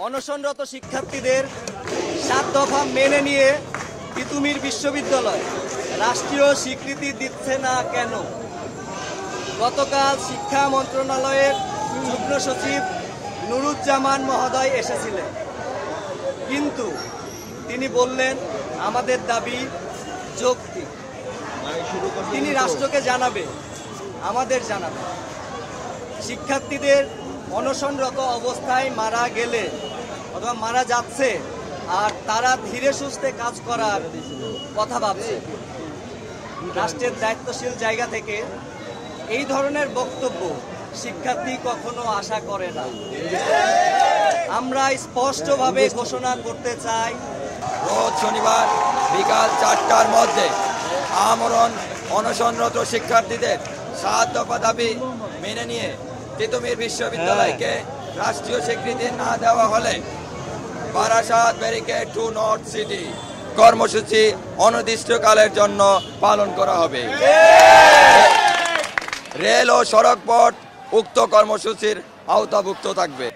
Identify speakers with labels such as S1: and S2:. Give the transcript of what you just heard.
S1: অনশনরত শিক্ষার্থীদের 7 দফা মেনে নিয়ে তিতুমির বিশ্ববিদ্যালয় রাষ্ট্রীয় স্বীকৃতি দিচ্ছে না কেন? গতকাল শিক্ষা মন্ত্রণালয়ের যুগ্ম সচিব নুরুজ্জামান মহোদয় এসেছিলেন, কিন্তু তিনি বললেন আমাদের দাবি যৌক্তিক। তিনি রাষ্ট্রকে জানাবে, আমাদের জানাবে। শিক্ষার্থীদের অনশনরত অবস্থায় মারা গেলে অথবা মারা যাচ্ছে আর তারা ধীরে সুস্থে কাজ করার কথা ভাবছে। রাষ্ট্রের দায়িত্বশীল জায়গা থেকে এই ধরনের বক্তব্য শিক্ষার্থী কখনো আশা করে না। আমরা স্পষ্টভাবে ঘোষণা করতে চাই,
S2: রোজ শনিবার বিকাল 4টার মধ্যে আমরণ অনশনরত শিক্ষার্থীদের 7 দফা দাবি মেনে নিয়ে তিতুমির বিশ্ববিদ্যালয়কে রাষ্ট্রীয় স্বীকৃতি না দেওয়া হলে Barasat barricade two north city কর্মসূচি অনির্দিষ্টকালের জন্য পালন করা হবে। রেল ও সড়ক পথ উক্ত কর্মসূচির আওতাভুক্ত থাকবে।